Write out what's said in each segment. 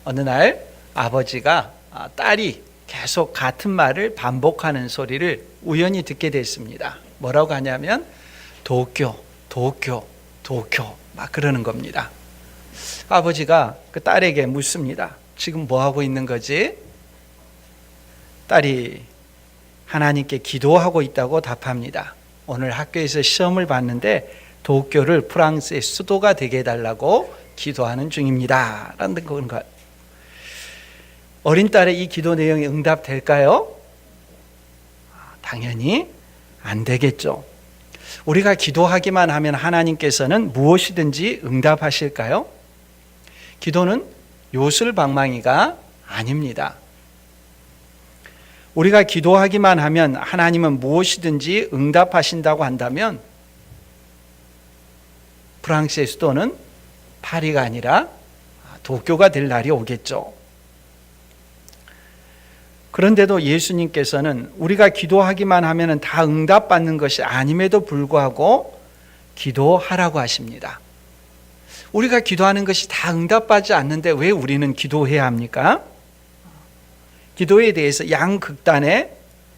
어느 날 아버지가 딸이 계속 같은 말을 반복하는 소리를 우연히 듣게 됐습니다. 뭐라고 하냐면 도쿄, 도쿄, 도쿄 막 그러는 겁니다. 아버지가 그 딸에게 묻습니다. 지금 뭐 하고 있는 거지? 딸이 하나님께 기도하고 있다고 답합니다. 오늘 학교에서 시험을 봤는데 도쿄를 프랑스의 수도가 되게 해달라고 기도하는 중입니다. 라는 것. 어린 딸의 이 기도 내용이 응답될까요? 당연히 안 되겠죠. 우리가 기도하기만 하면 하나님께서는 무엇이든지 응답하실까요? 기도는 요술방망이가 아닙니다. 우리가 기도하기만 하면 하나님은 무엇이든지 응답하신다고 한다면 프랑스의 수도는 파리가 아니라 도쿄가 될 날이 오겠죠. 그런데도 예수님께서는 우리가 기도하기만 하면 다 응답받는 것이 아님에도 불구하고 기도하라고 하십니다. 우리가 기도하는 것이 다 응답받지 않는데 왜 우리는 기도해야 합니까? 기도에 대해서 양극단의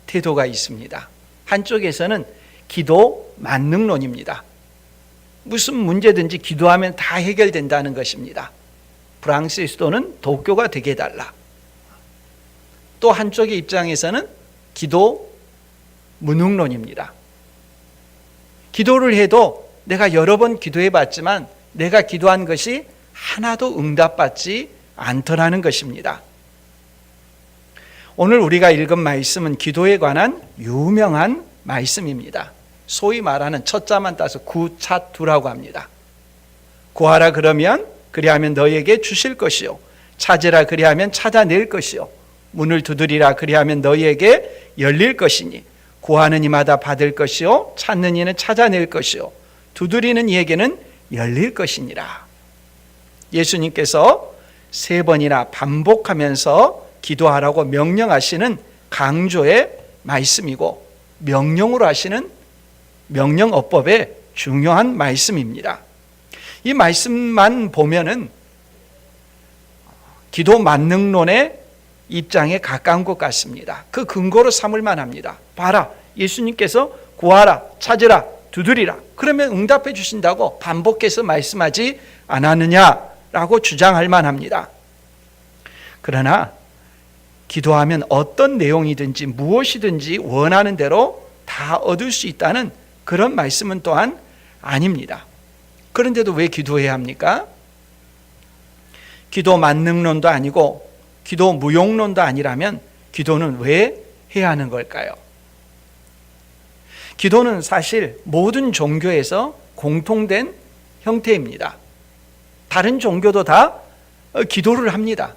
태도가 있습니다. 한쪽에서는 기도 만능론입니다. 무슨 문제든지 기도하면 다 해결된다는 것입니다. 프랑스의 수도는 도쿄가 되게 해달라. 또 한쪽의 입장에서는 기도 무능론입니다. 기도를 해도 내가 여러 번 기도해 봤지만 내가 기도한 것이 하나도 응답받지 않더라는 것입니다. 오늘 우리가 읽은 말씀은 기도에 관한 유명한 말씀입니다. 소위 말하는 첫자만 따서 구차두라고 합니다. 구하라 그러면 그리하면 너에게 주실 것이요 찾으라 그리하면 찾아낼 것이요 문을 두드리라 그리하면 너희에게 열릴 것이니 구하는 이마다 받을 것이요 찾는 이는 찾아낼 것이요 두드리는 이에게는 열릴 것이니라. 예수님께서 3번이나 반복하면서 기도하라고 명령하시는 강조의 말씀이고 명령으로 하시는 명령어법의 중요한 말씀입니다. 이 말씀만 보면은 기도 만능론의 입장에 가까운 것 같습니다. 그 근거로 삼을 만합니다. 봐라, 예수님께서 구하라, 찾으라, 두드리라. 그러면 응답해 주신다고 반복해서 말씀하지 않았느냐라고 주장할 만합니다. 그러나 기도하면 어떤 내용이든지 무엇이든지 원하는 대로 다 얻을 수 있다는 그런 말씀은 또한 아닙니다. 그런데도 왜 기도해야 합니까? 기도 만능론도 아니고 기도 무용론도 아니라면 기도는 왜 해야 하는 걸까요? 기도는 사실 모든 종교에서 공통된 형태입니다. 다른 종교도 다 기도를 합니다.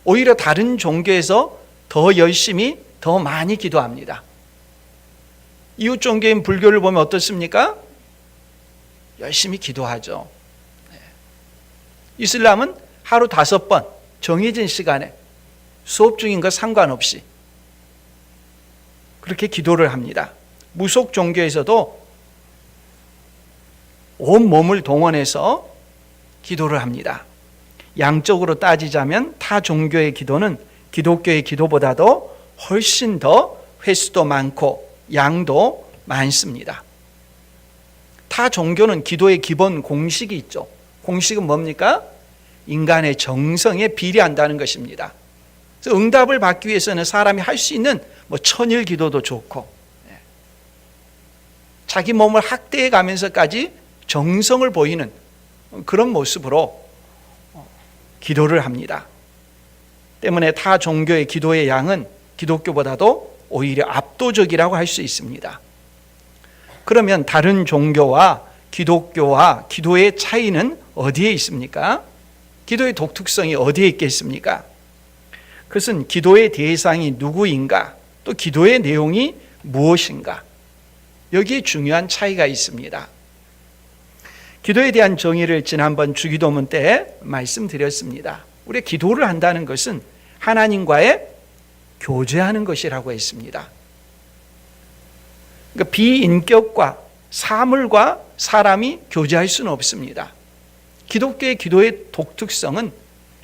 오히려 다른 종교에서 더 열심히 더 많이 기도합니다. 이웃 종교인 불교를 보면 어떻습니까? 열심히 기도하죠. 이슬람은 하루 5번 정해진 시간에 수업 중인 것 상관없이 그렇게 기도를 합니다. 무속 종교에서도 온 몸을 동원해서 기도를 합니다. 양적으로 따지자면 타 종교의 기도는 기독교의 기도보다도 훨씬 더 횟수도 많고 양도 많습니다. 타 종교는 기도의 기본 공식이 있죠. 공식은 뭡니까? 인간의 정성에 비례한다는 것입니다. 그래서 응답을 받기 위해서는 사람이 할 수 있는 천일 기도도 좋고 자기 몸을 학대해 가면서까지 정성을 보이는 그런 모습으로 기도를 합니다. 때문에 타 종교의 기도의 양은 기독교보다도 오히려 압도적이라고 할 수 있습니다. 그러면 다른 종교와 기독교와 기도의 차이는 어디에 있습니까? 기도의 독특성이 어디에 있겠습니까? 그것은 기도의 대상이 누구인가, 또 기도의 내용이 무엇인가, 여기에 중요한 차이가 있습니다. 기도에 대한 정의를 지난번 주기도문 때 말씀드렸습니다. 우리가 기도를 한다는 것은 하나님과의 교제하는 것이라고 했습니다. 그러니까 비인격과 사물과 사람이 교제할 수는 없습니다. 기독교의 기도의 독특성은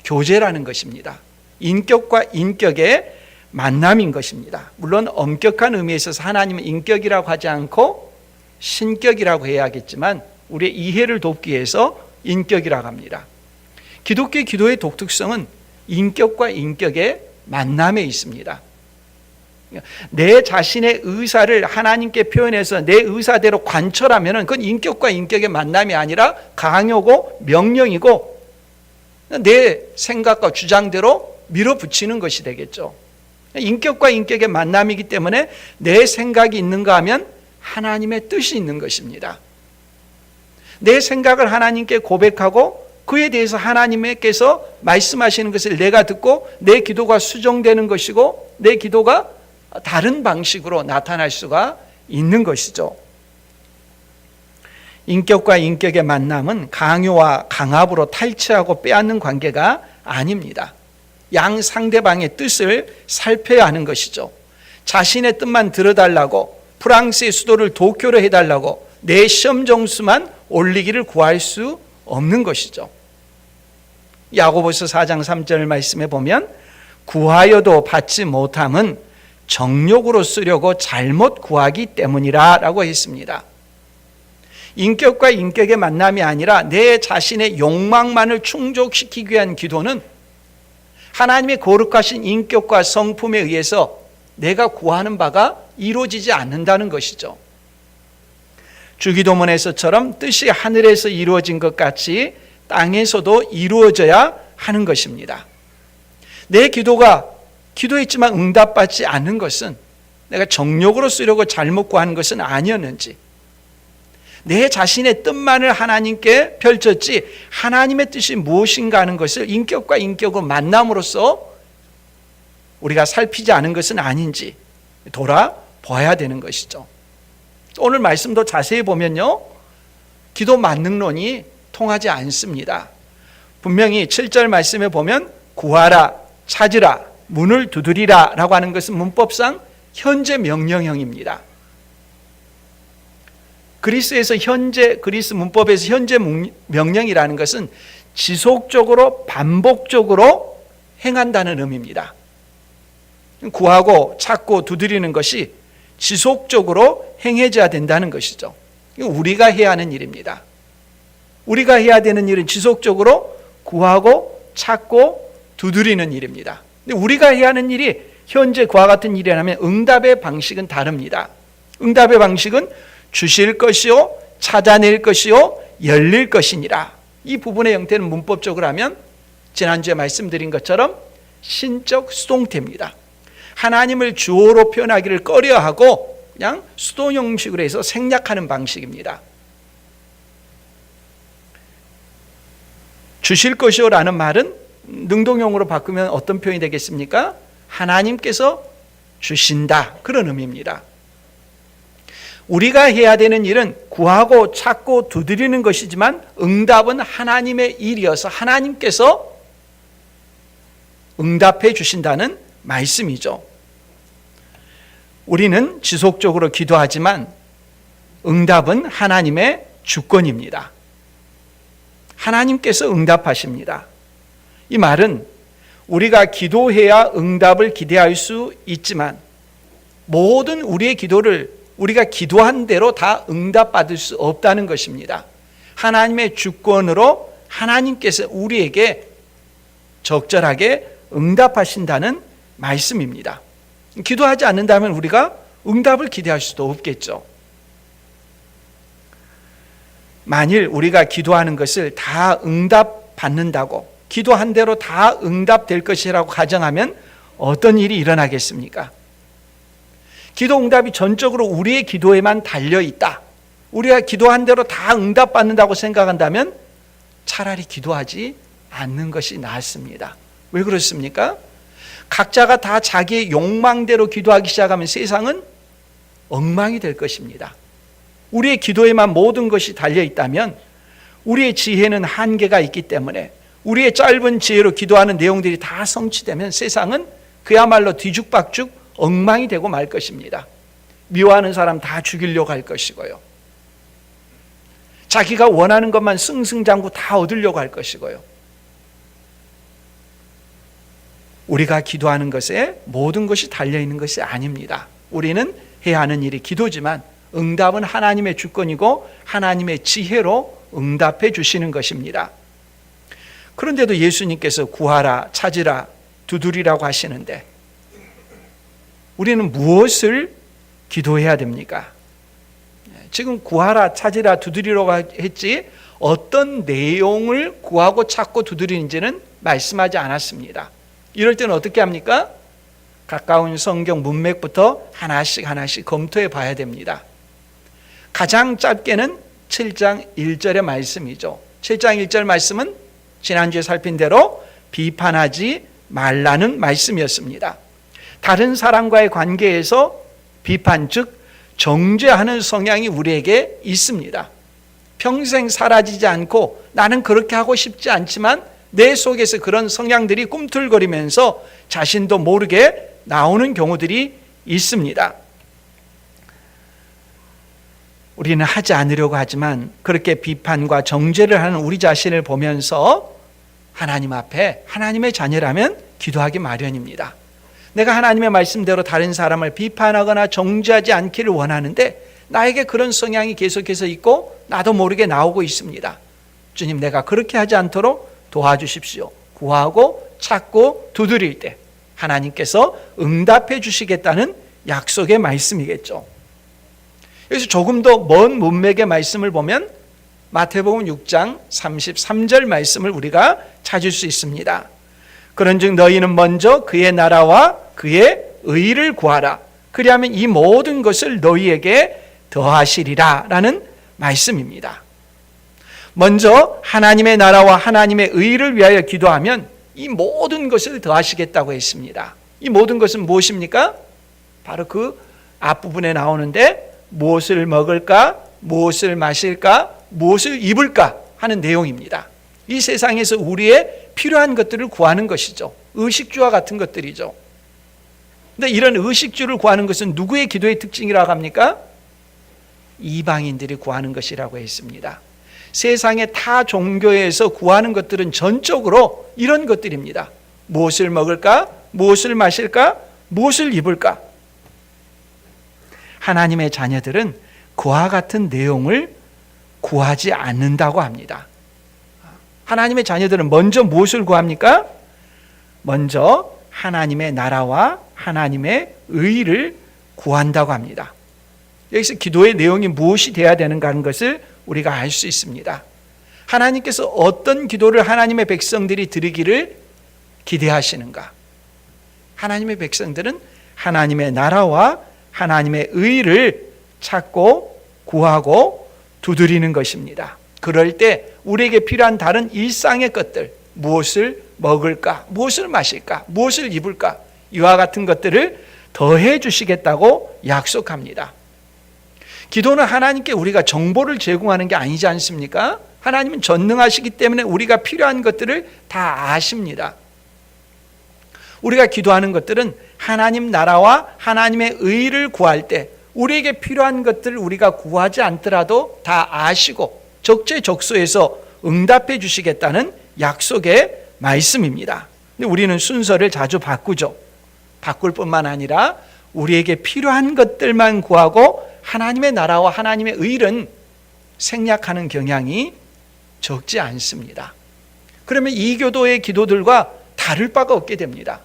교제라는 것입니다. 인격과 인격의 만남인 것입니다. 물론 엄격한 의미에 있어서 하나님은 인격이라고 하지 않고 신격이라고 해야겠지만 우리의 이해를 돕기 위해서 인격이라고 합니다. 기독교의 기도의 독특성은 인격과 인격의 만남에 있습니다. 내 자신의 의사를 하나님께 표현해서 내 의사대로 관철하면 그건 인격과 인격의 만남이 아니라 강요고 명령이고 내 생각과 주장대로 밀어붙이는 것이 되겠죠. 인격과 인격의 만남이기 때문에 내 생각이 있는가 하면 하나님의 뜻이 있는 것입니다. 내 생각을 하나님께 고백하고 그에 대해서 하나님께서 말씀하시는 것을 내가 듣고 내 기도가 수정되는 것이고 내 기도가 다른 방식으로 나타날 수가 있는 것이죠. 인격과 인격의 만남은 강요와 강압으로 탈취하고 빼앗는 관계가 아닙니다. 양 상대방의 뜻을 살펴야 하는 것이죠. 자신의 뜻만 들어달라고 프랑스의 수도를 도쿄로 해달라고 내 시험 점수만 올리기를 구할 수 없는 것이죠. 야고보서 4장 3절 말씀에 보면 구하여도 받지 못함은 정욕으로 쓰려고 잘못 구하기 때문이라 라고 했습니다. 인격과 인격의 만남이 아니라 내 자신의 욕망만을 충족시키기 위한 기도는 하나님의 거룩하신 인격과 성품에 의해서 내가 구하는 바가 이루어지지 않는다는 것이죠. 주기도문에서처럼 뜻이 하늘에서 이루어진 것 같이 땅에서도 이루어져야 하는 것입니다. 내 기도가 기도했지만 응답받지 않는 것은 내가 정욕으로 쓰려고 잘못 구하는 것은 아니었는지, 내 자신의 뜻만을 하나님께 펼쳤지 하나님의 뜻이 무엇인가 하는 것을 인격과 인격으로 만남으로써 우리가 살피지 않은 것은 아닌지 돌아봐야 되는 것이죠. 오늘 말씀도 자세히 보면요, 기도 만능론이 통하지 않습니다. 분명히 7절 말씀에 보면 구하라, 찾으라, 문을 두드리라 라고 하는 것은 문법상 현재 명령형입니다. 그리스 문법에서 현재 명령이라는 것은 지속적으로 반복적으로 행한다는 의미입니다. 구하고 찾고 두드리는 것이 지속적으로 행해져야 된다는 것이죠. 우리가 해야 하는 일입니다. 우리가 해야 되는 일은 지속적으로 구하고 찾고 두드리는 일입니다. 근데 우리가 해야 하는 일이 현재 그와 같은 일이라면 응답의 방식은 다릅니다. 응답의 방식은 주실 것이요, 찾아낼 것이요, 열릴 것이니라. 이 부분의 형태는 문법적으로 하면 지난주에 말씀드린 것처럼 신적 수동태입니다. 하나님을 주어로 표현하기를 꺼려하고 그냥 수동 형식으로 해서 생략하는 방식입니다. 주실 것이요라는 말은 능동형으로 바꾸면 어떤 표현이 되겠습니까? 하나님께서 주신다, 그런 의미입니다. 우리가 해야 되는 일은 구하고 찾고 두드리는 것이지만 응답은 하나님의 일이어서 하나님께서 응답해 주신다는 말씀이죠. 우리는 지속적으로 기도하지만 응답은 하나님의 주권입니다. 하나님께서 응답하십니다. 이 말은 우리가 기도해야 응답을 기대할 수 있지만 모든 우리의 기도를 우리가 기도한 대로 다 응답받을 수 없다는 것입니다. 하나님의 주권으로 하나님께서 우리에게 적절하게 응답하신다는 말씀입니다. 기도하지 않는다면 우리가 응답을 기대할 수도 없겠죠. 만일 우리가 기도하는 것을 다 응답받는다고, 기도한 대로 다 응답될 것이라고 가정하면 어떤 일이 일어나겠습니까? 기도 응답이 전적으로 우리의 기도에만 달려있다, 우리가 기도한 대로 다 응답받는다고 생각한다면 차라리 기도하지 않는 것이 낫습니다. 왜 그렇습니까? 각자가 다 자기의 욕망대로 기도하기 시작하면 세상은 엉망이 될 것입니다. 우리의 기도에만 모든 것이 달려있다면 우리의 지혜는 한계가 있기 때문에 우리의 짧은 지혜로 기도하는 내용들이 다 성취되면 세상은 그야말로 뒤죽박죽 엉망이 되고 말 것입니다. 미워하는 사람 다 죽이려고 할 것이고요, 자기가 원하는 것만 승승장구 다 얻으려고 할 것이고요, 우리가 기도하는 것에 모든 것이 달려있는 것이 아닙니다. 우리는 해야 하는 일이 기도지만 응답은 하나님의 주권이고 하나님의 지혜로 응답해 주시는 것입니다. 그런데도 예수님께서 구하라, 찾으라, 두드리라고 하시는데 우리는 무엇을 기도해야 됩니까? 지금 구하라, 찾으라, 두드리라고 했지 어떤 내용을 구하고 찾고 두드리는지는 말씀하지 않았습니다. 이럴 때는 어떻게 합니까? 가까운 성경 문맥부터 하나씩 검토해 봐야 됩니다. 가장 짧게는 7장 1절의 말씀이죠. 7장 1절 말씀은 지난주에 살핀 대로 비판하지 말라는 말씀이었습니다. 다른 사람과의 관계에서 비판, 즉 정죄하는 성향이 우리에게 있습니다. 평생 사라지지 않고 나는 그렇게 하고 싶지 않지만 내 속에서 그런 성향들이 꿈틀거리면서 자신도 모르게 나오는 경우들이 있습니다. 우리는 하지 않으려고 하지만 그렇게 비판과 정죄를 하는 우리 자신을 보면서 하나님 앞에 하나님의 자녀라면 기도하기 마련입니다. 내가 하나님의 말씀대로 다른 사람을 비판하거나 정죄하지 않기를 원하는데 나에게 그런 성향이 계속해서 있고 나도 모르게 나오고 있습니다. 주님, 내가 그렇게 하지 않도록 도와주십시오. 구하고 찾고 두드릴 때 하나님께서 응답해 주시겠다는 약속의 말씀이겠죠. 여기서 조금 더 먼 문맥의 말씀을 보면 마태복음 6장 33절 말씀을 우리가 찾을 수 있습니다. 그런즉 너희는 먼저 그의 나라와 그의 의를 구하라. 그리하면 이 모든 것을 너희에게 더하시리라 라는 말씀입니다. 먼저 하나님의 나라와 하나님의 의를 위하여 기도하면 이 모든 것을 더하시겠다고 했습니다. 이 모든 것은 무엇입니까? 바로 그 앞부분에 나오는데 무엇을 먹을까? 무엇을 마실까? 무엇을 입을까? 하는 내용입니다. 이 세상에서 우리의 필요한 것들을 구하는 것이죠. 의식주와 같은 것들이죠. 근데 이런 의식주를 구하는 것은 누구의 기도의 특징이라고 합니까? 이방인들이 구하는 것이라고 했습니다. 세상의 타 종교에서 구하는 것들은 전적으로 이런 것들입니다. 무엇을 먹을까? 무엇을 마실까? 무엇을 입을까? 하나님의 자녀들은 그와 같은 내용을 구하지 않는다고 합니다. 하나님의 자녀들은 먼저 무엇을 구합니까? 먼저 하나님의 나라와 하나님의 의를 구한다고 합니다. 여기서 기도의 내용이 무엇이 되어야 되는가 하는 것을 우리가 알 수 있습니다. 하나님께서 어떤 기도를 하나님의 백성들이 드리기를 기대하시는가? 하나님의 백성들은 하나님의 나라와 하나님의 의를 찾고 구하고 두드리는 것입니다. 그럴 때 우리에게 필요한 다른 일상의 것들, 무엇을 먹을까, 무엇을 마실까, 무엇을 입을까, 이와 같은 것들을 더해 주시겠다고 약속합니다. 기도는 하나님께 우리가 정보를 제공하는 게 아니지 않습니까? 하나님은 전능하시기 때문에 우리가 필요한 것들을 다 아십니다. 우리가 기도하는 것들은 하나님 나라와 하나님의 의를 구할 때 우리에게 필요한 것들을 우리가 구하지 않더라도 다 아시고 적재적소에서 응답해 주시겠다는 약속의 말씀입니다. 근데 우리는 순서를 자주 바꾸죠. 바꿀 뿐만 아니라 우리에게 필요한 것들만 구하고 하나님의 나라와 하나님의 의는 생략하는 경향이 적지 않습니다. 그러면 이교도의 기도들과 다를 바가 없게 됩니다.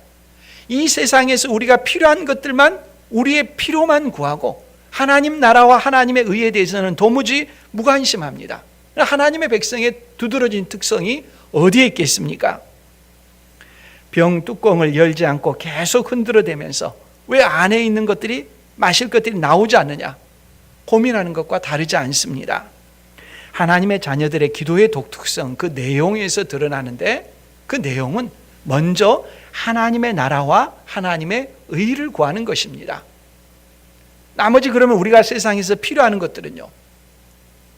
이 세상에서 우리가 필요한 것들만 우리의 필요만 구하고 하나님 나라와 하나님의 의에 대해서는 도무지 무관심합니다. 하나님의 백성의 두드러진 특성이 어디에 있겠습니까? 병 뚜껑을 열지 않고 계속 흔들어대면서 왜 안에 있는 것들이 마실 것들이 나오지 않느냐 고민하는 것과 다르지 않습니다. 하나님의 자녀들의 기도의 독특성, 그 내용에서 드러나는데 그 내용은 먼저 하나님의 나라와 하나님의 의를 구하는 것입니다. 나머지 그러면 우리가 세상에서 필요한 것들은요,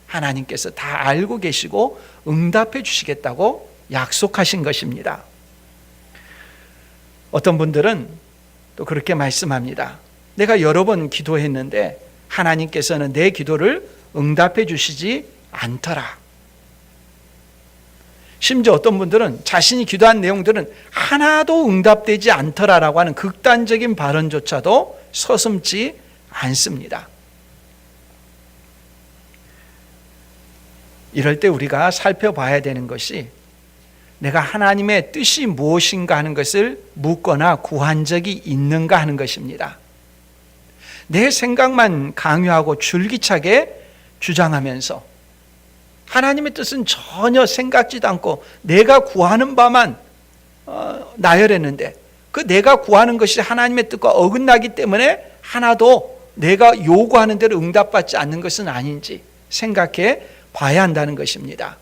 하나님께서 다 알고 계시고 응답해 주시겠다고 약속하신 것입니다. 어떤 분들은 또 그렇게 말씀합니다. 내가 여러 번 기도했는데 하나님께서는 내 기도를 응답해 주시지 않더라. 심지어 어떤 분들은 자신이 기도한 내용들은 하나도 응답되지 않더라라고 하는 극단적인 발언조차도 서슴지 않습니다. 이럴 때 우리가 살펴봐야 되는 것이 내가 하나님의 뜻이 무엇인가 하는 것을 묻거나 구한 적이 있는가 하는 것입니다. 내 생각만 강요하고 줄기차게 주장하면서 하나님의 뜻은 전혀 생각지도 않고 내가 구하는 바만 나열했는데 그 내가 구하는 것이 하나님의 뜻과 어긋나기 때문에 하나도 내가 요구하는 대로 응답받지 않는 것은 아닌지 생각해 봐야 한다는 것입니다.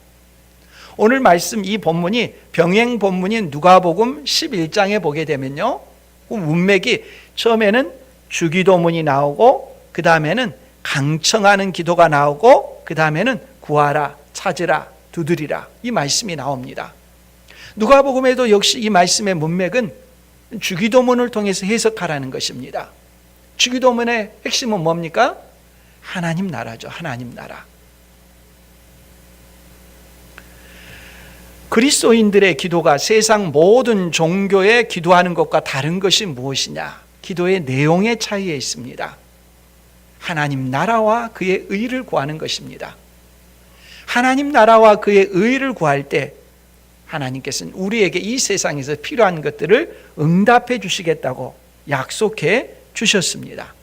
오늘 말씀 이 본문이 병행 본문인 누가복음 11장에 보게 되면요, 그 문맥이 처음에는 주기도문이 나오고 그 다음에는 강청하는 기도가 나오고 그 다음에는 구하라, 찾으라, 두드리라 이 말씀이 나옵니다. 누가복음에도 역시 이 말씀의 문맥은 주기도문을 통해서 해석하라는 것입니다. 주기도문의 핵심은 뭡니까? 하나님 나라죠. 하나님 나라. 그리스도인들의 기도가 세상 모든 종교에 기도하는 것과 다른 것이 무엇이냐? 기도의 내용의 차이에 있습니다. 하나님 나라와 그의 의를 구하는 것입니다. 하나님 나라와 그의 의를 구할 때 하나님께서는 우리에게 이 세상에서 필요한 것들을 응답해 주시겠다고 약속해 주셨습니다.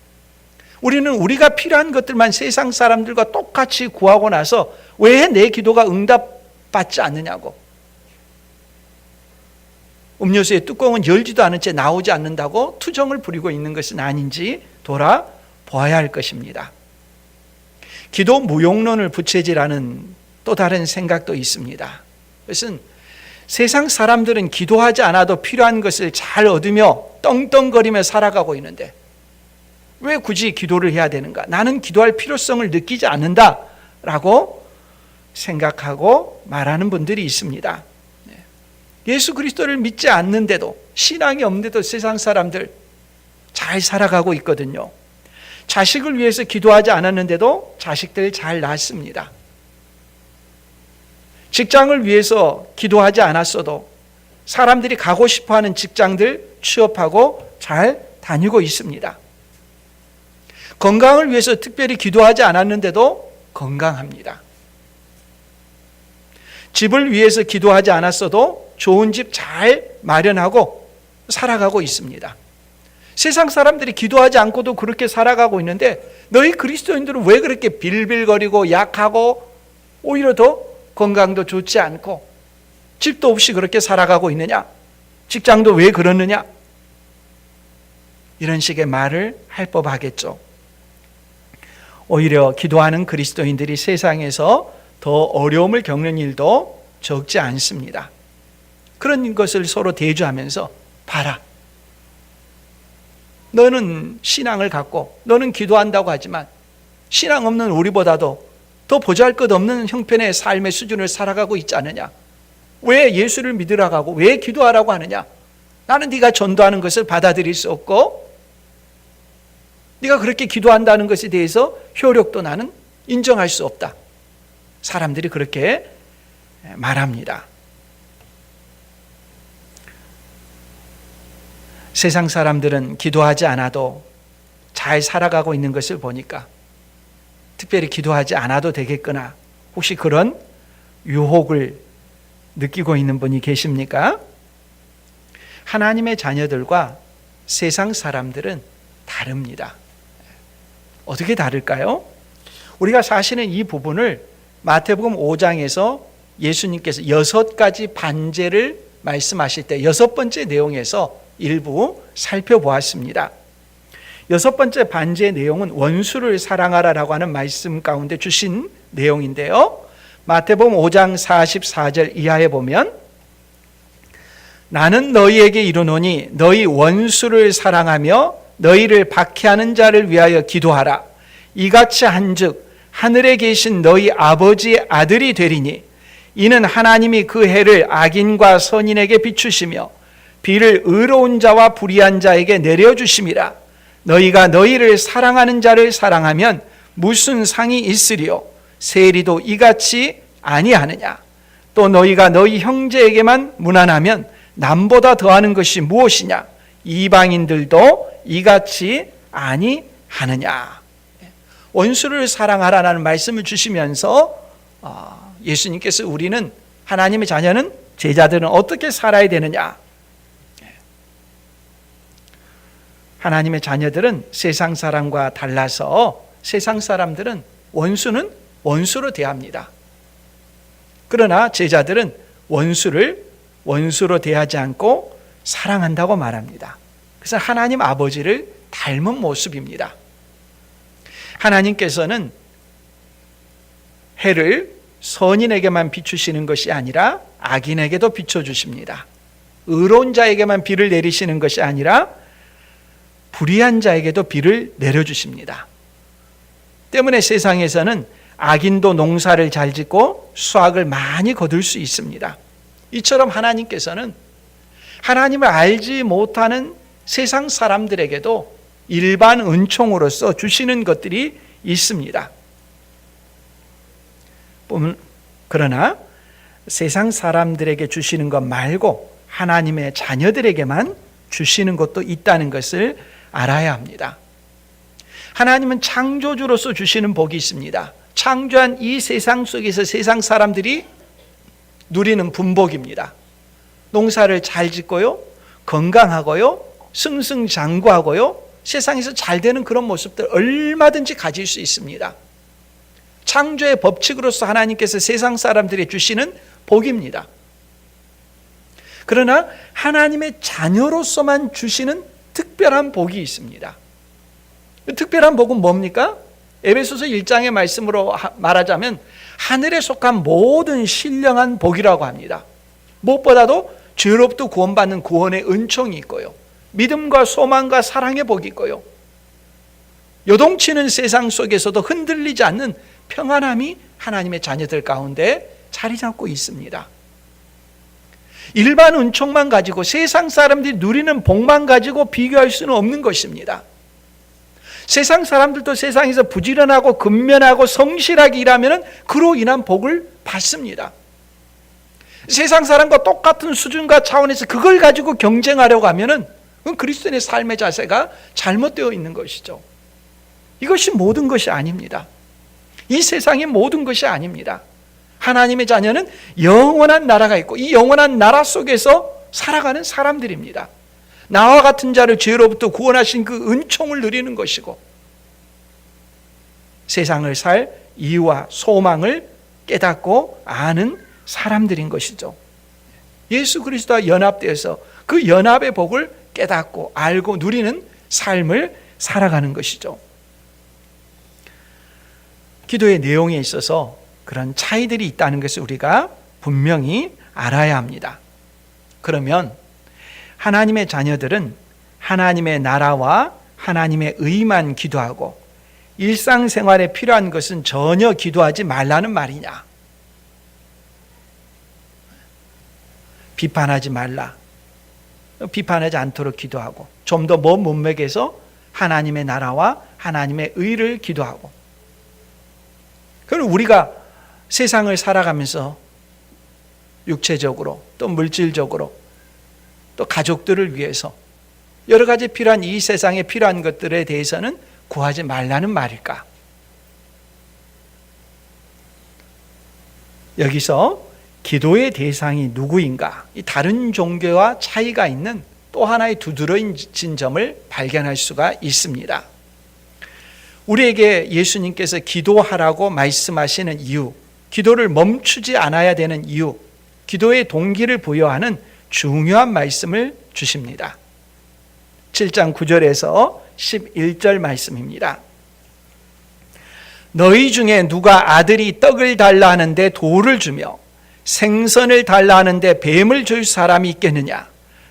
우리는 우리가 필요한 것들만 세상 사람들과 똑같이 구하고 나서 왜 내 기도가 응답받지 않느냐고, 음료수의 뚜껑은 열지도 않은 채 나오지 않는다고 투정을 부리고 있는 것은 아닌지 돌아보아야 할 것입니다. 기도 무용론을 부채질하는 또 다른 생각도 있습니다. 그것은 세상 사람들은 기도하지 않아도 필요한 것을 잘 얻으며 떵떵거리며 살아가고 있는데 왜 굳이 기도를 해야 되는가? 나는 기도할 필요성을 느끼지 않는다라고 생각하고 말하는 분들이 있습니다. 예수 그리스도를 믿지 않는데도, 신앙이 없는데도 세상 사람들 잘 살아가고 있거든요. 자식을 위해서 기도하지 않았는데도 자식들 잘 낳습니다. 직장을 위해서 기도하지 않았어도 사람들이 가고 싶어하는 직장들 취업하고 잘 다니고 있습니다. 건강을 위해서 특별히 기도하지 않았는데도 건강합니다. 집을 위해서 기도하지 않았어도 좋은 집 잘 마련하고 살아가고 있습니다. 세상 사람들이 기도하지 않고도 그렇게 살아가고 있는데 너희 그리스도인들은 왜 그렇게 빌빌거리고 약하고 오히려 더 건강도 좋지 않고 집도 없이 그렇게 살아가고 있느냐? 직장도 왜 그러느냐? 이런 식의 말을 할 법하겠죠. 오히려 기도하는 그리스도인들이 세상에서 더 어려움을 겪는 일도 적지 않습니다. 그런 것을 서로 대조하면서 봐라, 너는 신앙을 갖고 너는 기도한다고 하지만 신앙 없는 우리보다도 더 보잘것없는 형편의 삶의 수준을 살아가고 있지 않느냐? 왜 예수를 믿으라고 하고 왜 기도하라고 하느냐? 나는 네가 전도하는 것을 받아들일 수 없고 네가 그렇게 기도한다는 것에 대해서 효력도 나는 인정할 수 없다. 사람들이 그렇게 말합니다. 세상 사람들은 기도하지 않아도 잘 살아가고 있는 것을 보니까 특별히 기도하지 않아도 되겠구나. 혹시 그런 유혹을 느끼고 있는 분이 계십니까? 하나님의 자녀들과 세상 사람들은 다릅니다. 어떻게 다를까요? 우리가 사실은 이 부분을 마태복음 5장에서 예수님께서 6가지 반제를 말씀하실 때 6번째 내용에서 일부 살펴보았습니다. 6번째 반제의 내용은 원수를 사랑하라라고 하는 말씀 가운데 주신 내용인데요. 마태복음 5장 44절 이하에 보면 나는 너희에게 이르노니 너희 원수를 사랑하며 너희를 박해하는 자를 위하여 기도하라. 이같이 한즉 하늘에 계신 너희 아버지의 아들이 되리니 이는 하나님이 그 해를 악인과 선인에게 비추시며 비를 의로운 자와 불의한 자에게 내려주심이라. 너희가 너희를 사랑하는 자를 사랑하면 무슨 상이 있으리요? 세리도 이같이 아니하느냐? 또 너희가 너희 형제에게만 무난하면 남보다 더하는 것이 무엇이냐? 이방인들도 이같이 아니하느냐? 원수를 사랑하라는 말씀을 주시면서 예수님께서 우리는 하나님의 자녀는 제자들은 어떻게 살아야 되느냐? 하나님의 자녀들은 세상 사람과 달라서 세상 사람들은 원수는 원수로 대합니다. 그러나 제자들은 원수를 원수로 대하지 않고 사랑한다고 말합니다. 그래서 하나님 아버지를 닮은 모습입니다. 하나님께서는 해를 선인에게만 비추시는 것이 아니라 악인에게도 비춰주십니다. 의로운 자에게만 비를 내리시는 것이 아니라 불의한 자에게도 비를 내려주십니다. 때문에 세상에서는 악인도 농사를 잘 짓고 수확을 많이 거둘 수 있습니다. 이처럼 하나님께서는 하나님을 알지 못하는 세상 사람들에게도 일반 은총으로서 주시는 것들이 있습니다. 그러나 세상 사람들에게 주시는 것 말고 하나님의 자녀들에게만 주시는 것도 있다는 것을 알아야 합니다. 하나님은 창조주로서 주시는 복이 있습니다. 창조한 이 세상 속에서 세상 사람들이 누리는 분복입니다. 농사를 잘 짓고요, 건강하고요, 승승장구하고요, 세상에서 잘 되는 그런 모습들 얼마든지 가질 수 있습니다. 창조의 법칙으로서 하나님께서 세상 사람들이 주시는 복입니다. 그러나 하나님의 자녀로서만 주시는 특별한 복이 있습니다. 특별한 복은 뭡니까? 에베소서 1장의 말씀으로 말하자면 하늘에 속한 모든 신령한 복이라고 합니다. 무엇보다도 죄로부터 구원받는 구원의 은총이 있고요, 믿음과 소망과 사랑의 복이 있고요, 요동치는 세상 속에서도 흔들리지 않는 평안함이 하나님의 자녀들 가운데 자리 잡고 있습니다. 일반 은총만 가지고 세상 사람들이 누리는 복만 가지고 비교할 수는 없는 것입니다. 세상 사람들도 세상에서 부지런하고 근면하고 성실하게 일하면 그로 인한 복을 받습니다. 세상 사람과 똑같은 수준과 차원에서 그걸 가지고 경쟁하려고 하면 그건 그리스도인의 삶의 자세가 잘못되어 있는 것이죠. 이것이 모든 것이 아닙니다. 이 세상의 모든 것이 아닙니다. 하나님의 자녀는 영원한 나라가 있고 이 영원한 나라 속에서 살아가는 사람들입니다. 나와 같은 자를 죄로부터 구원하신 그 은총을 누리는 것이고 세상을 살 이유와 소망을 깨닫고 아는 사람들인 것이죠. 예수 그리스도와 연합되어서 그 연합의 복을 깨닫고 알고 누리는 삶을 살아가는 것이죠. 기도의 내용에 있어서 그런 차이들이 있다는 것을 우리가 분명히 알아야 합니다. 그러면 하나님의 자녀들은 하나님의 나라와 하나님의 의만 기도하고 일상생활에 필요한 것은 전혀 기도하지 말라는 말이냐? 비판하지 말라. 비판하지 않도록 기도하고 좀 더 먼 문맥에서 하나님의 나라와 하나님의 의를 기도하고, 그럼 우리가 세상을 살아가면서 육체적으로 또 물질적으로 또 가족들을 위해서 여러 가지 필요한 이 세상에 필요한 것들에 대해서는 구하지 말라는 말일까? 여기서 기도의 대상이 누구인가? 이 다른 종교와 차이가 있는 또 하나의 두드러진 점을 발견할 수가 있습니다. 우리에게 예수님께서 기도하라고 말씀하시는 이유, 기도를 멈추지 않아야 되는 이유, 기도의 동기를 부여하는 중요한 말씀을 주십니다. 7장 9절에서 11절 말씀입니다. 너희 중에 누가 아들이 떡을 달라 하는데 돌을 주며 생선을 달라 하는데 뱀을 줄 사람이 있겠느냐?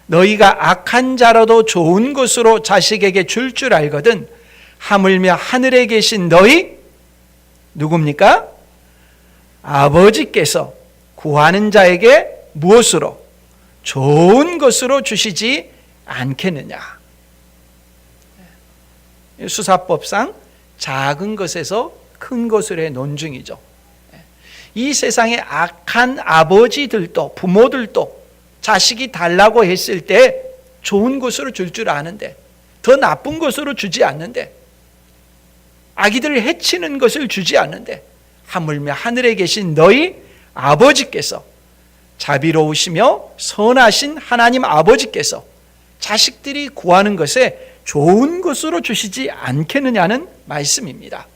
너희가 악한 자라도 좋은 것으로 자식에게 줄 알거든 하물며 하늘에 계신 너희 누굽니까? 아버지께서 구하는 자에게 무엇으로? 좋은 것으로 주시지 않겠느냐? 수사법상 작은 것에서 큰 것으로의 논증이죠. 이 세상의 악한 아버지들도 부모들도 자식이 달라고 했을 때 좋은 것으로 줄 줄 아는데 더 나쁜 것으로 주지 않는데 아기들을 해치는 것을 주지 않는데 하물며 하늘에 계신 너희 아버지께서 자비로우시며 선하신 하나님 아버지께서 자식들이 구하는 것에 좋은 것으로 주시지 않겠느냐는 말씀입니다.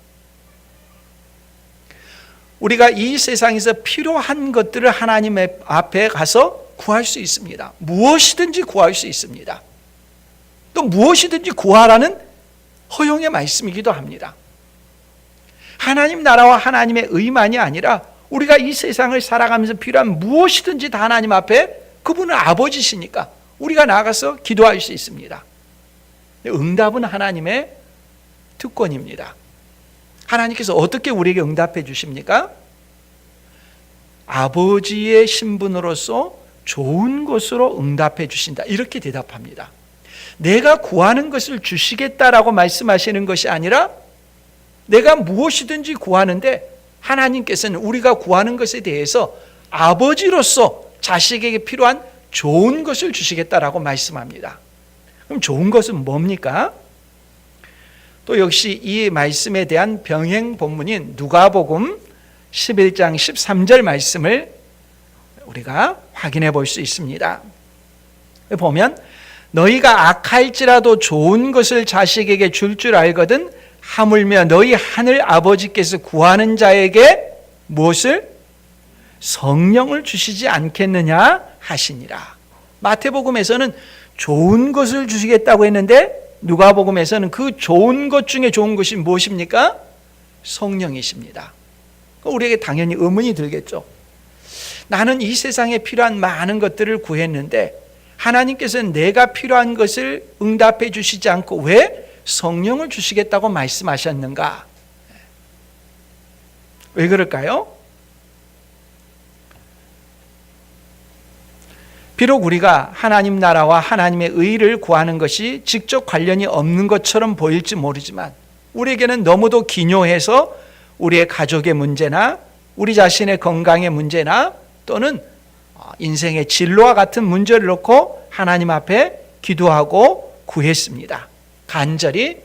우리가 이 세상에서 필요한 것들을 하나님 앞에 가서 구할 수 있습니다. 무엇이든지 구할 수 있습니다. 또 무엇이든지 구하라는 허용의 말씀이기도 합니다. 하나님 나라와 하나님의 의만이 아니라 우리가 이 세상을 살아가면서 필요한 무엇이든지 다 하나님 앞에 그분은 아버지시니까 우리가 나가서 기도할 수 있습니다. 응답은 하나님의 특권입니다. 하나님께서 어떻게 우리에게 응답해 주십니까? 아버지의 신분으로서 좋은 것으로 응답해 주신다. 이렇게 대답합니다. 내가 구하는 것을 주시겠다라고 말씀하시는 것이 아니라 내가 무엇이든지 구하는데 하나님께서는 우리가 구하는 것에 대해서 아버지로서 자식에게 필요한 좋은 것을 주시겠다라고 말씀합니다. 그럼 좋은 것은 뭡니까? 또 역시 이 말씀에 대한 병행 본문인 누가복음 11장 13절 말씀을 우리가 확인해 볼 수 있습니다. 보면 너희가 악할지라도 좋은 것을 자식에게 줄 줄 알거든 하물며 너희 하늘 아버지께서 구하는 자에게 무엇을? 성령을 주시지 않겠느냐 하시니라. 마태복음에서는 좋은 것을 주시겠다고 했는데 누가복음에서는 그 좋은 것 중에 좋은 것이 무엇입니까? 성령이십니다. 우리에게 당연히 의문이 들겠죠. 나는 이 세상에 필요한 많은 것들을 구했는데 하나님께서는 내가 필요한 것을 응답해 주시지 않고 왜 성령을 주시겠다고 말씀하셨는가? 왜 그럴까요? 비록 우리가 하나님 나라와 하나님의 의를 구하는 것이 직접 관련이 없는 것처럼 보일지 모르지만 우리에게는 너무도 기묘해서 우리의 가족의 문제나 우리 자신의 건강의 문제나 또는 인생의 진로와 같은 문제를 놓고 하나님 앞에 기도하고 구했습니다. 간절히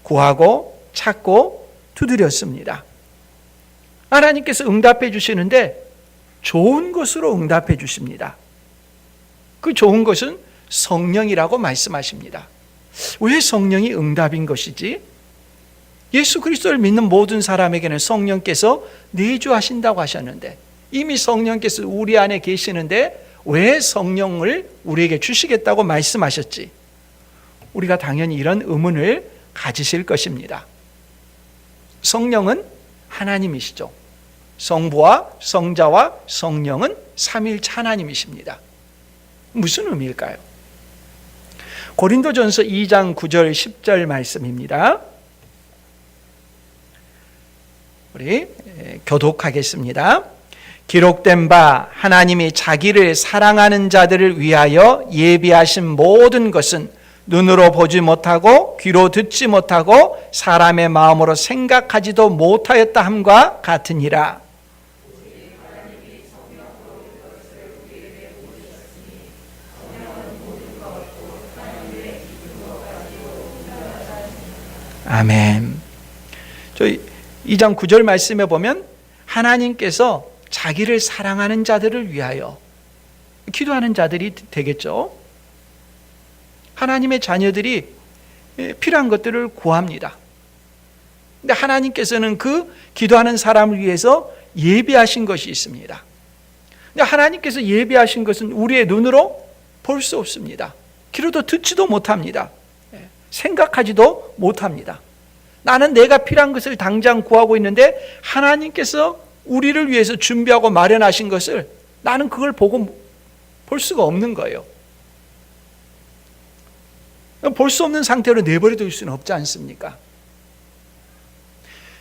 구하고 찾고 두드렸습니다. 하나님께서 응답해 주시는데 좋은 것으로 응답해 주십니다. 그 좋은 것은 성령이라고 말씀하십니다. 왜 성령이 응답인 것이지? 예수 그리스도를 믿는 모든 사람에게는 성령께서 내주하신다고 하셨는데 이미 성령께서 우리 안에 계시는데 왜 성령을 우리에게 주시겠다고 말씀하셨지? 우리가 당연히 이런 의문을 가지실 것입니다. 성령은 하나님이시죠. 성부와 성자와 성령은 삼위일체 하나님이십니다. 무슨 의미일까요? 고린도전서 2장 9절 10절 말씀입니다. 우리 교독하겠습니다. 기록된 바 하나님이 자기를 사랑하는 자들을 위하여 예비하신 모든 것은 눈으로 보지 못하고 귀로 듣지 못하고 사람의 마음으로 생각하지도 못하였다 함과 같으니라. 아멘. 저희 2장 9절 말씀에 보면 하나님께서 자기를 사랑하는 자들을 위하여 기도하는 자들이 되겠죠. 하나님의 자녀들이 필요한 것들을 구합니다. 근데 하나님께서는 그 기도하는 사람을 위해서 예비하신 것이 있습니다. 근데 하나님께서 예비하신 것은 우리의 눈으로 볼 수 없습니다. 귀로도 듣지도 못합니다. 생각하지도 못합니다. 나는 내가 필요한 것을 당장 구하고 있는데 하나님께서 우리를 위해서 준비하고 마련하신 것을 나는 그걸 보고 볼 수가 없는 거예요. 볼 수 없는 상태로 내버려 둘 수는 없지 않습니까?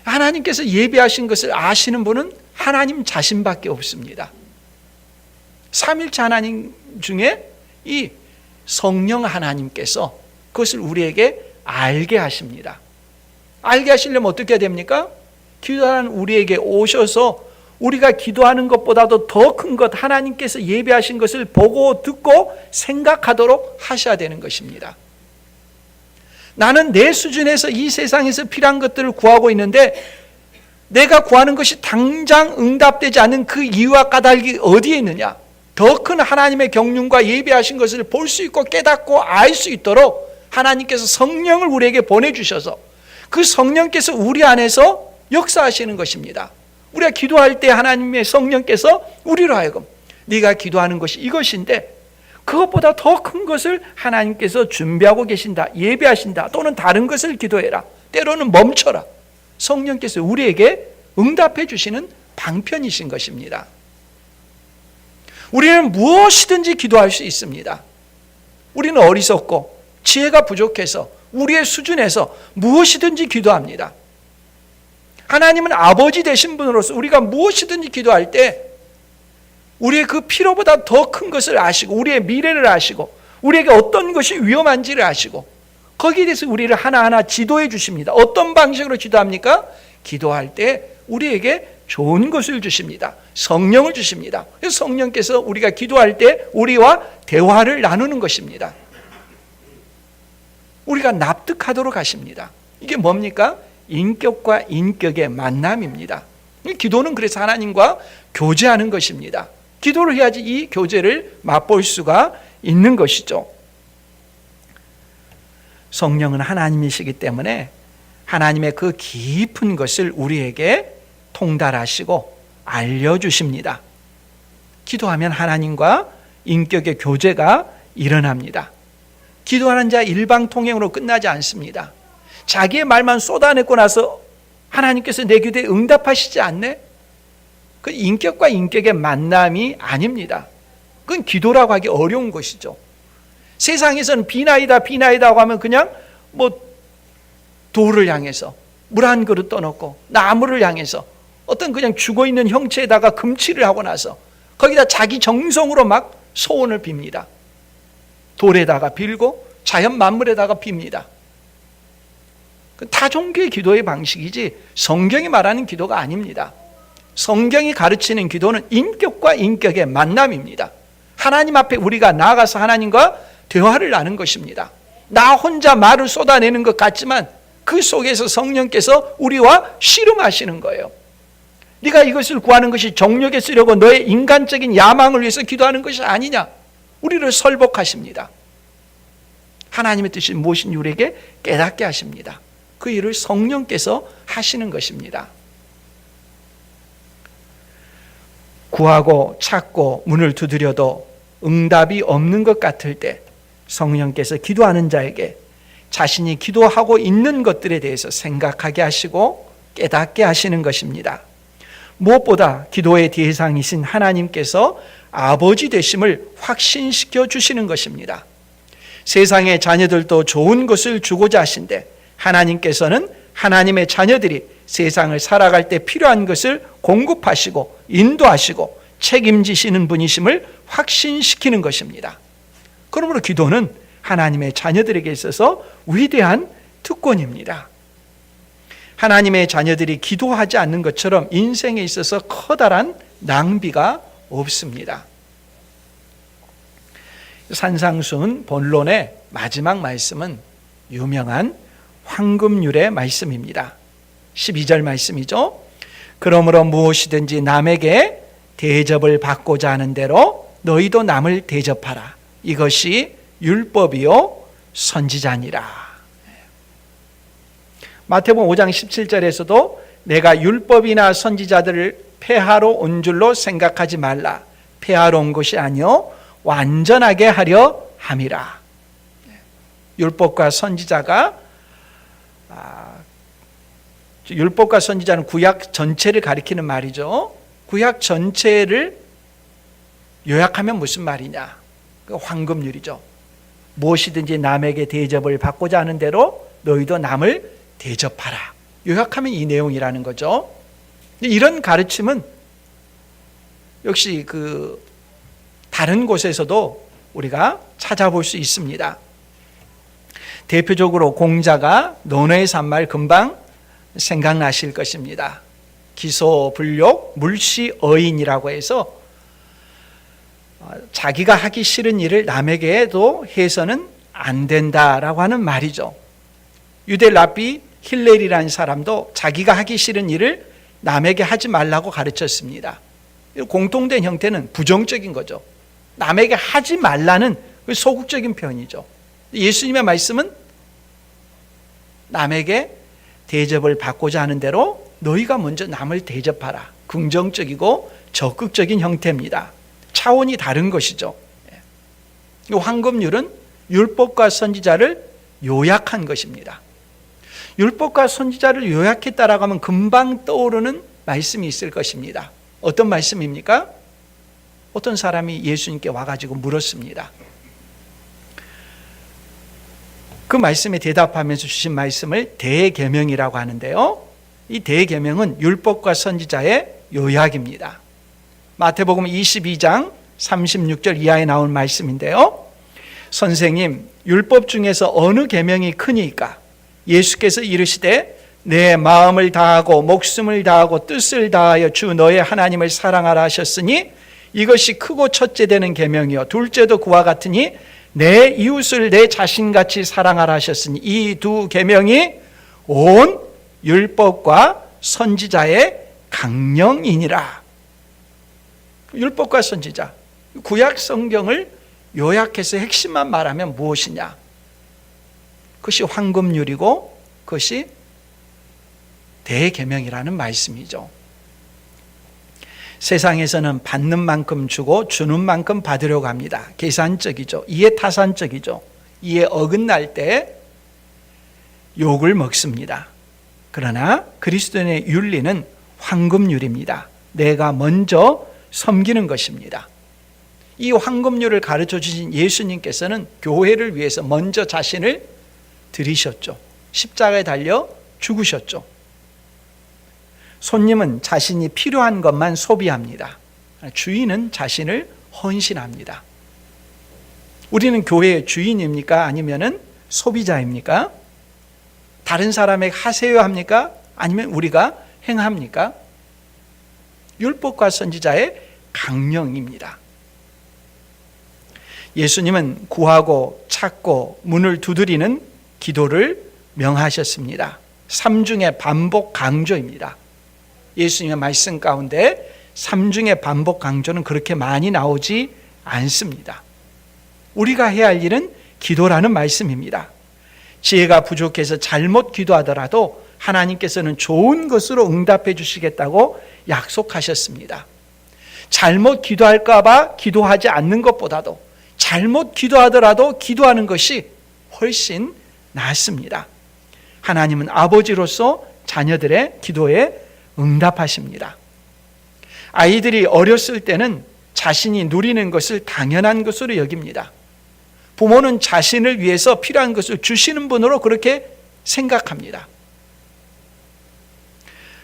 하나님께서 예비하신 것을 아시는 분은 하나님 자신밖에 없습니다. 삼일체 하나님 중에 이 성령 하나님께서 그것을 우리에게 알게 하십니다. 알게 하시려면 어떻게 해야 됩니까? 기도하는 우리에게 오셔서 우리가 기도하는 것보다도 더 큰 것, 하나님께서 예비하신 것을 보고 듣고 생각하도록 하셔야 되는 것입니다. 나는 내 수준에서 이 세상에서 필요한 것들을 구하고 있는데 내가 구하는 것이 당장 응답되지 않는 그 이유와 까닭이 어디에 있느냐? 더 큰 하나님의 경륜과 예비하신 것을 볼 수 있고 깨닫고 알 수 있도록 하나님께서 성령을 우리에게 보내주셔서 그 성령께서 우리 안에서 역사하시는 것입니다. 우리가 기도할 때 하나님의 성령께서 우리로 하여금 네가 기도하는 것이 이것인데 그것보다 더 큰 것을 하나님께서 준비하고 계신다, 예비하신다, 또는 다른 것을 기도해라, 때로는 멈춰라. 성령께서 우리에게 응답해 주시는 방편이신 것입니다. 우리는 무엇이든지 기도할 수 있습니다. 우리는 어리석고 지혜가 부족해서 우리의 수준에서 무엇이든지 기도합니다. 하나님은 아버지 되신 분으로서 우리가 무엇이든지 기도할 때 우리의 그 필요보다 더 큰 것을 아시고 우리의 미래를 아시고 우리에게 어떤 것이 위험한지를 아시고 거기에 대해서 우리를 하나하나 지도해 주십니다. 어떤 방식으로 기도합니까? 기도할 때 우리에게 좋은 것을 주십니다. 성령을 주십니다. 그래서 성령께서 우리가 기도할 때 우리와 대화를 나누는 것입니다. 우리가 납득하도록 하십니다. 이게 뭡니까? 인격과 인격의 만남입니다. 기도는 그래서 하나님과 교제하는 것입니다. 기도를 해야지 이 교제를 맛볼 수가 있는 것이죠. 성령은 하나님이시기 때문에 하나님의 그 깊은 것을 우리에게 통달하시고 알려주십니다. 기도하면 하나님과 인격의 교제가 일어납니다. 기도하는 자 일방통행으로 끝나지 않습니다. 자기의 말만 쏟아내고 나서 하나님께서 내 기도에 응답하시지 않네? 그 인격과 인격의 만남이 아닙니다. 그건 기도라고 하기 어려운 것이죠. 세상에서는 비나이다 비나이다 하면 그냥 돌을 향해서 물 한 그릇 떠놓고 나무를 향해서 어떤 그냥 죽어있는 형체에다가 금칠을 하고 나서 거기다 자기 정성으로 막 소원을 빕니다. 돌에다가 빌고 자연 만물에다가 빕니다. 다종교의 기도의 방식이지 성경이 말하는 기도가 아닙니다. 성경이 가르치는 기도는 인격과 인격의 만남입니다. 하나님 앞에 우리가 나아가서 하나님과 대화를 나눈 것입니다. 나 혼자 말을 쏟아내는 것 같지만 그 속에서 성령께서 우리와 씨름하시는 거예요. 네가 이것을 구하는 것이 정욕에 쓰려고 너의 인간적인 야망을 위해서 기도하는 것이 아니냐? 우리를 설복하십니다. 하나님의 뜻이 무엇인지 우리에게 깨닫게 하십니다. 그 일을 성령께서 하시는 것입니다. 구하고 찾고 문을 두드려도 응답이 없는 것 같을 때 성령께서 기도하는 자에게 자신이 기도하고 있는 것들에 대해서 생각하게 하시고 깨닫게 하시는 것입니다. 무엇보다 기도의 대상이신 하나님께서 아버지 되심을 확신시켜 주시는 것입니다. 세상의 자녀들도 좋은 것을 주고자 하신데 하나님께서는 하나님의 자녀들이 세상을 살아갈 때 필요한 것을 공급하시고 인도하시고 책임지시는 분이심을 확신시키는 것입니다. 그러므로 기도는 하나님의 자녀들에게 있어서 위대한 특권입니다. 하나님의 자녀들이 기도하지 않는 것처럼 인생에 있어서 커다란 낭비가 없습니다. 산상수훈 본론의 마지막 말씀은 유명한 황금률의 말씀입니다. 12절 말씀이죠. 그러므로 무엇이든지 남에게 대접을 받고자 하는 대로 너희도 남을 대접하라. 이것이 율법이요 선지자니라. 마태복음 5장 17절에서도 내가 율법이나 선지자들을 폐하러 온 줄로 생각하지 말라. 폐하러 온 것이 아니요 완전하게 하려 함이라. 율법과 선지자가 율법과 선지자는 구약 전체를 가리키는 말이죠. 구약 전체를 요약하면 무슨 말이냐? 황금률이죠. 무엇이든지 남에게 대접을 받고자 하는 대로 너희도 남을 대접하라. 요약하면 이 내용이라는 거죠. 이런 가르침은 역시 다른 곳에서도 우리가 찾아볼 수 있습니다. 대표적으로 공자가 논어에서 한 말 금방 생각나실 것입니다. 기소불욕, 물시어인이라고 해서 자기가 하기 싫은 일을 남에게도 해서는 안 된다라고 하는 말이죠. 유대 랍비 힐렐이라는 사람도 자기가 하기 싫은 일을 남에게 하지 말라고 가르쳤습니다. 공통된 형태는 부정적인 거죠. 남에게 하지 말라는 소극적인 표현이죠. 예수님의 말씀은 남에게 대접을 받고자 하는 대로 너희가 먼저 남을 대접하라. 긍정적이고 적극적인 형태입니다. 차원이 다른 것이죠. 이 황금률은 율법과 선지자를 요약한 것입니다. 율법과 선지자를 요약했다라고 하면 금방 떠오르는 말씀이 있을 것입니다. 어떤 말씀입니까? 어떤 사람이 예수님께 와가지고 물었습니다. 그 말씀에 대답하면서 주신 말씀을 대계명이라고 하는데요. 이 대계명은 율법과 선지자의 요약입니다. 마태복음 22장 36절 이하에 나온 말씀인데요. 선생님, 율법 중에서 어느 계명이 크니까? 예수께서 이르시되 내 마음을 다하고 목숨을 다하고 뜻을 다하여 주 너의 하나님을 사랑하라 하셨으니 이것이 크고 첫째 되는 계명이요 둘째도 그와 같으니 내 이웃을 내 자신같이 사랑하라 하셨으니 이 두 계명이 온 율법과 선지자의 강령이니라. 율법과 선지자, 구약 성경을 요약해서 핵심만 말하면 무엇이냐? 그것이 황금률이고 그것이 대계명이라는 말씀이죠. 세상에서는 받는 만큼 주고 주는 만큼 받으려고 합니다. 계산적이죠. 이에 타산적이죠. 이에 어긋날 때 욕을 먹습니다. 그러나 그리스도인의 윤리는 황금률입니다. 내가 먼저 섬기는 것입니다. 이 황금률을 가르쳐 주신 예수님께서는 교회를 위해서 먼저 자신을 드리셨죠. 십자가에 달려 죽으셨죠. 손님은 자신이 필요한 것만 소비합니다. 주인은 자신을 헌신합니다. 우리는 교회의 주인입니까? 아니면은 소비자입니까? 다른 사람에게 하세요 합니까? 아니면 우리가 행합니까? 율법과 선지자의 강령입니다. 예수님은 구하고 찾고 문을 두드리는 기도를 명하셨습니다. 3중의 반복 강조입니다. 예수님의 말씀 가운데 3중의 반복 강조는 그렇게 많이 나오지 않습니다. 우리가 해야 할 일은 기도라는 말씀입니다. 지혜가 부족해서 잘못 기도하더라도 하나님께서는 좋은 것으로 응답해 주시겠다고 약속하셨습니다. 잘못 기도할까 봐 기도하지 않는 것보다도 잘못 기도하더라도 기도하는 것이 훨씬 낫습니다. 하나님은 아버지로서 자녀들의 기도에 응답하십니다. 아이들이 어렸을 때는 자신이 누리는 것을 당연한 것으로 여깁니다. 부모는 자신을 위해서 필요한 것을 주시는 분으로 그렇게 생각합니다.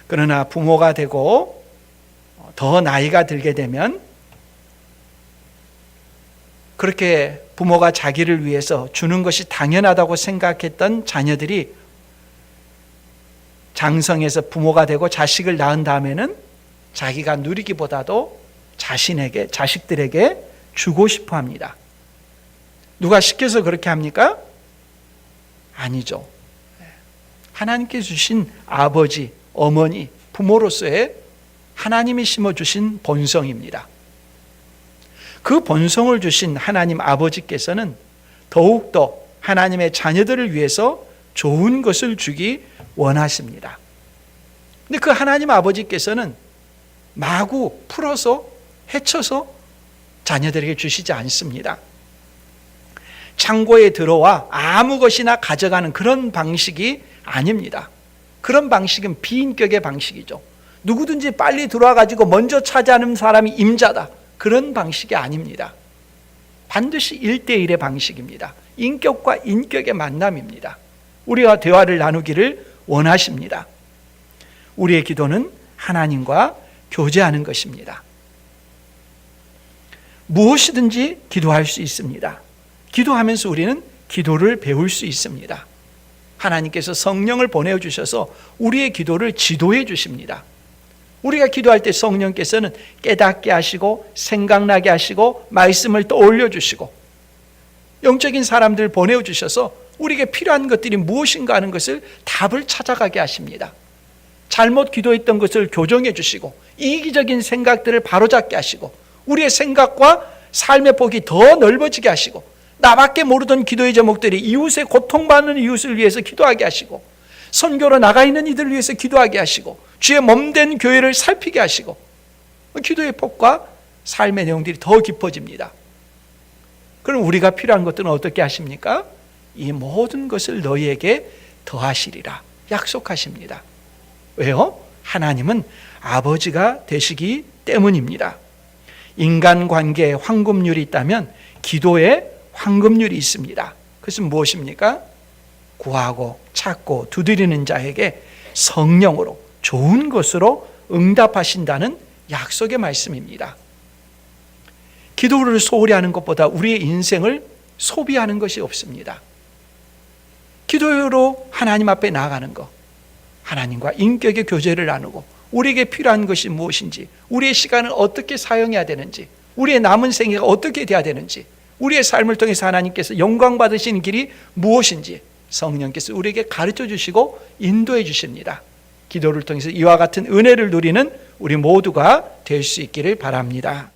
그러나 부모가 되고 더 나이가 들게 되면 그렇게 부모가 자기를 위해서 주는 것이 당연하다고 생각했던 자녀들이 장성해서 부모가 되고 자식을 낳은 다음에는 자기가 누리기보다도 자식들에게 주고 싶어 합니다. 누가 시켜서 그렇게 합니까? 아니죠. 하나님께 주신 아버지, 어머니, 부모로서의 하나님이 심어주신 본성입니다. 그 본성을 주신 하나님 아버지께서는 더욱더 하나님의 자녀들을 위해서 좋은 것을 주기 원하십니다. 근데 그 하나님 아버지께서는 마구 풀어서 헤쳐서 자녀들에게 주시지 않습니다. 창고에 들어와 아무 것이나 가져가는 그런 방식이 아닙니다. 그런 방식은 비인격의 방식이죠. 누구든지 빨리 들어와 가지고 먼저 차지하는 사람이 임자다. 그런 방식이 아닙니다. 반드시 1대1의 방식입니다. 인격과 인격의 만남입니다. 우리가 대화를 나누기를 원하십니다. 우리의 기도는 하나님과 교제하는 것입니다. 무엇이든지 기도할 수 있습니다. 기도하면서 우리는 기도를 배울 수 있습니다. 하나님께서 성령을 보내주셔서 우리의 기도를 지도해 주십니다. 우리가 기도할 때 성령께서는 깨닫게 하시고 생각나게 하시고 말씀을 떠올려 주시고 영적인 사람들 보내주셔서 우리에게 필요한 것들이 무엇인가 하는 것을 답을 찾아가게 하십니다. 잘못 기도했던 것을 교정해 주시고 이기적인 생각들을 바로잡게 하시고 우리의 생각과 삶의 폭이 더 넓어지게 하시고 나밖에 모르던 기도의 제목들이 이웃의 고통받는 이웃을 위해서 기도하게 하시고 선교로 나가 있는 이들을 위해서 기도하게 하시고 주의 몸된 교회를 살피게 하시고 기도의 폭과 삶의 내용들이 더 깊어집니다. 그럼 우리가 필요한 것들은 어떻게 하십니까? 이 모든 것을 너희에게 더하시리라 약속하십니다. 왜요? 하나님은 아버지가 되시기 때문입니다. 인간관계에 황금률이 있다면 기도에 황금률이 있습니다. 그것은 무엇입니까? 구하고 찾고 두드리는 자에게 성령으로 좋은 것으로 응답하신다는 약속의 말씀입니다. 기도를 소홀히 하는 것보다 우리의 인생을 소비하는 것이 없습니다. 기도로 하나님 앞에 나아가는 것, 하나님과 인격의 교제를 나누고 우리에게 필요한 것이 무엇인지, 우리의 시간을 어떻게 사용해야 되는지, 우리의 남은 생애가 어떻게 돼야 되는지, 우리의 삶을 통해서 하나님께서 영광 받으시는 길이 무엇인지 성령께서 우리에게 가르쳐 주시고 인도해 주십니다. 기도를 통해서 이와 같은 은혜를 누리는 우리 모두가 될 수 있기를 바랍니다.